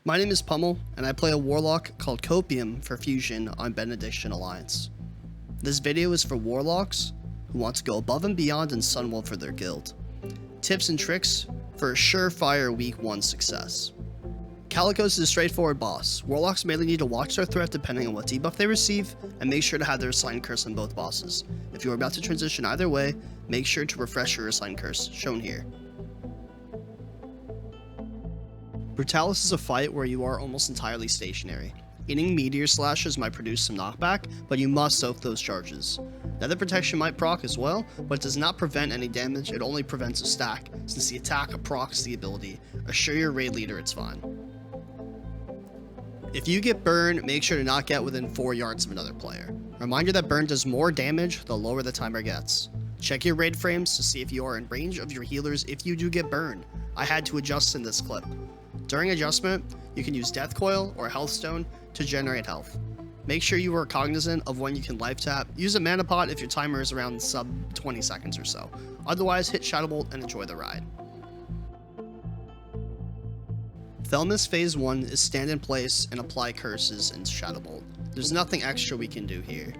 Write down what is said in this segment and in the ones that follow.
My name is Pummel, and I play a warlock called Copium for Fusion on Benediction Alliance. This video is for warlocks who want to go above and beyond in Sunwell for their guild. Tips and tricks for a surefire week 1 success. Kalcegos is a straightforward boss. Warlocks mainly need to watch their threat depending on what debuff they receive, and make sure to have their assigned curse on both bosses. If you are about to transition either way, make sure to refresh your assigned curse, shown here. Brutalis is a fight where you are almost entirely stationary. Eating Meteor slashes might produce some knockback, but you must soak those charges. Nether protection might proc as well, but it does not prevent any damage, it only prevents a stack, since the attack procs the ability. Assure your raid leader it's fine. If you get burned, make sure to not get within 4 yards of another player. Reminder that burn does more damage the lower the timer gets. Check your raid frames to see if you are in range of your healers if you do get burned. I had to adjust in this clip. During adjustment, you can use Death Coil or Health Stone to generate health. Make sure you are cognizant of when you can life tap. Use a mana pot if your timer is around sub 20 seconds or so. Otherwise, hit Shadow Bolt and enjoy the ride. Thelma's phase 1 is stand in place and apply curses in Shadow Bolt. There's nothing extra we can do here.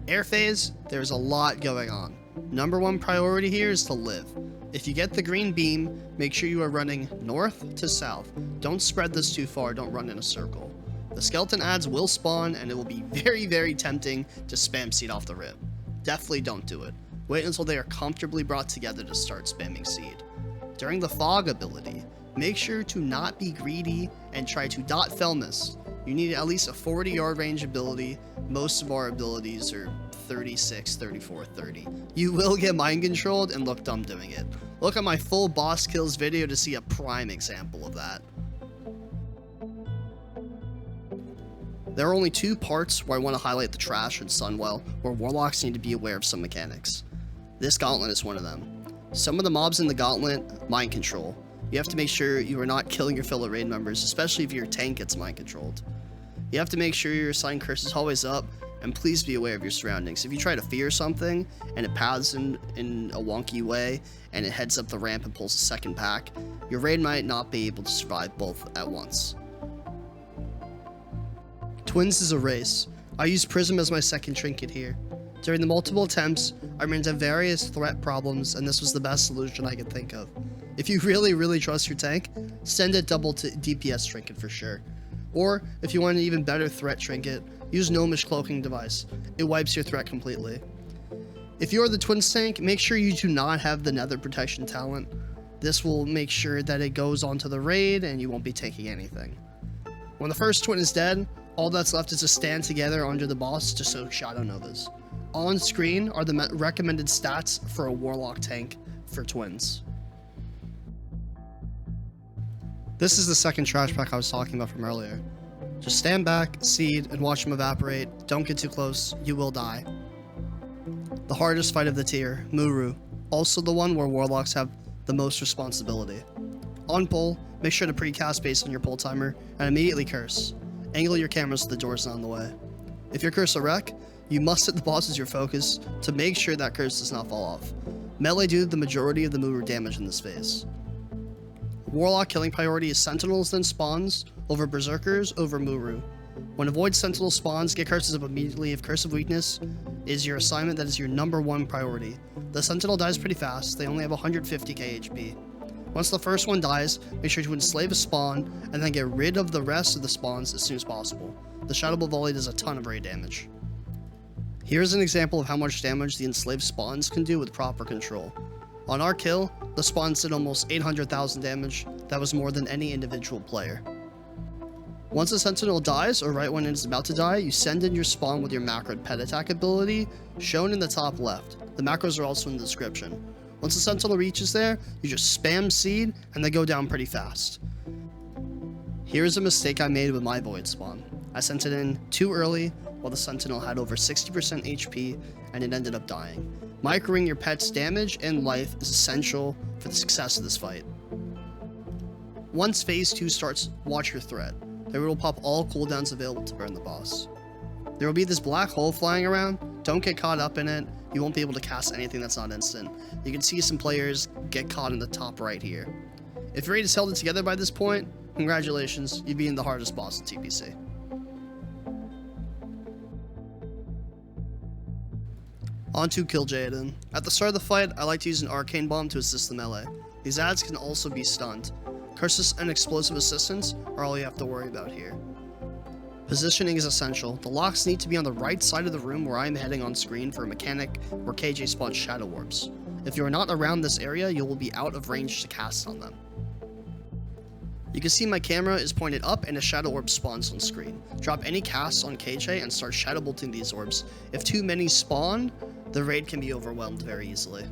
Air phase, there's a lot going on. Number 1 priority here is to live. If you get the green beam, make sure you are running north to south. Don't spread this too far, don't run in a circle. The skeleton ads will spawn and it will be very tempting to spam seed off the rip. Definitely don't do it. Wait until they are comfortably brought together to start spamming seed. During the fog ability, make sure to not be greedy and try to dot Thelma. You need at least a 40-yard range ability. Most of our abilities are 36, 34, 30. You will get mind controlled and look dumb doing it. Look at my full boss kills video to see a prime example of that. There are only 2 parts where I want to highlight the trash in Sunwell, where warlocks need to be aware of some mechanics. This Gauntlet is one of them. Some of the mobs in the Gauntlet, mind control. You have to make sure you are not killing your fellow raid members, especially if your tank gets mind controlled. You have to make sure your assigned curse is always up, and please be aware of your surroundings. If you try to fear something, and it paths in a wonky way, and it heads up the ramp and pulls a second pack, your raid might not be able to survive both at once. Twins is a race. I use Prism as my second trinket here. During the multiple attempts, I ran into various threat problems, and this was the best solution I could think of. If you really trust your tank, send it double to DPS trinket for sure. Or, if you want an even better threat trinket, use Gnomish Cloaking Device. It wipes your threat completely. If you are the Twins tank, make sure you do not have the Nether Protection talent. This will make sure that it goes onto the raid and you won't be taking anything. When the first Twin is dead, all that's left is to stand together under the boss to soak Shadow Novas. On screen are the recommended stats for a Warlock tank for Twins. This is the second trash pack I was talking about from earlier. Just stand back, seed, and watch them evaporate. Don't get too close, you will die. The hardest fight of the tier, Muru. Also the one where warlocks have the most responsibility. On pull, make sure to pre-cast based on your pull timer, and immediately curse. Angle your camera so the door's not in the way. If your curse a wreck, you must hit the boss as your focus to make sure that curse does not fall off. Melee do the majority of the Muru damage in this phase. Warlock killing priority is Sentinels then spawns, over Berserkers, over Muru. When avoid Sentinel spawns, get curses up immediately if Curse of Weakness is your assignment that is your number 1 priority. The Sentinel dies pretty fast, they only have 150k HP. Once the first one dies, make sure to enslave a spawn, and then get rid of the rest of the spawns as soon as possible. The Shadow Bolt Volley does a ton of raid damage. Here's an example of how much damage the enslaved spawns can do with proper control. On our kill, the spawns did almost 800,000 damage. That was more than any individual player. Once a Sentinel dies, or right when it is about to die, you send in your spawn with your macroed pet attack ability, shown in the top left. The macros are also in the description. Once the Sentinel reaches there, you just spam seed, and they go down pretty fast. Here's a mistake I made with my Void spawn. I sent it in too early, while the Sentinel had over 60% HP, and it ended up dying. Microing your pet's damage and life is essential for the success of this fight. Once phase 2 starts, watch your threat. There will pop all cooldowns available to burn the boss. There will be this black hole flying around. Don't get caught up in it. You won't be able to cast anything that's not instant. You can see some players get caught in the top right here. If your raid is held together by this point, Congratulations, you've beaten the hardest boss in TPC. On to Kiljaeden. At the start of the fight, I like to use an arcane bomb to assist the melee. These adds can also be stunned. Curses and explosive assistance are all you have to worry about here. Positioning is essential. The locks need to be on the right side of the room where I am heading on screen for a mechanic where KJ spots shadow orbs. If you are not around this area, you will be out of range to cast on them. You can see my camera is pointed up and a shadow orb spawns on screen. Drop any casts on KJ and start shadow bolting these orbs. If too many spawn, the raid can be overwhelmed very easily.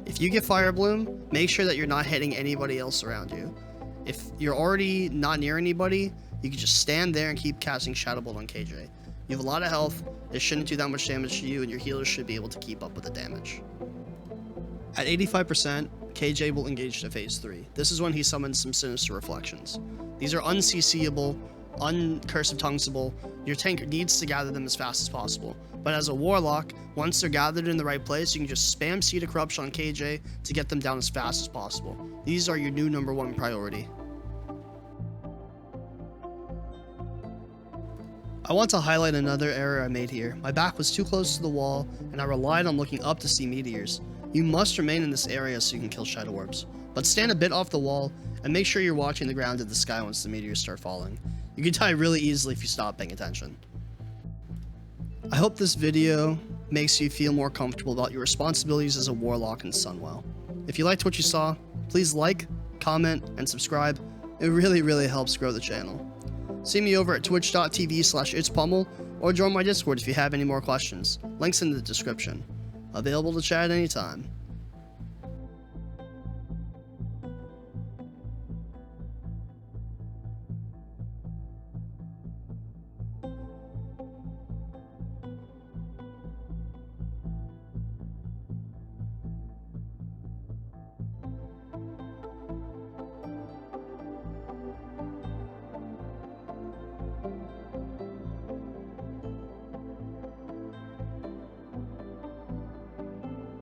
If you get Fire Bloom, make sure that you're not hitting anybody else around you. If you're already not near anybody, you can just stand there and keep casting Shadow Bolt on KJ. You have a lot of health, it shouldn't do that much damage to you, and your healers should be able to keep up with the damage. At 85%, KJ will engage to phase 3. This is when he summons some Sinister Reflections. These are unCCable, uncursive tonguesable. Your tank needs to gather them as fast as possible. But as a Warlock, once they're gathered in the right place, you can just spam Seed of Corruption on KJ to get them down as fast as possible. These are your new #1 priority. I want to highlight another error I made here. My back was too close to the wall, and I relied on looking up to see meteors. You must remain in this area so you can kill shadow orbs, but stand a bit off the wall and make sure you're watching the ground in the sky once the meteors start falling. You can die really easily if you stop paying attention. I hope this video makes you feel more comfortable about your responsibilities as a Warlock in Sunwell. If you liked what you saw, please like, comment, and subscribe. It really helps grow the channel. See me over at twitch.tv/itspummel or join my Discord if you have any more questions. Links in the description. Available to chat anytime.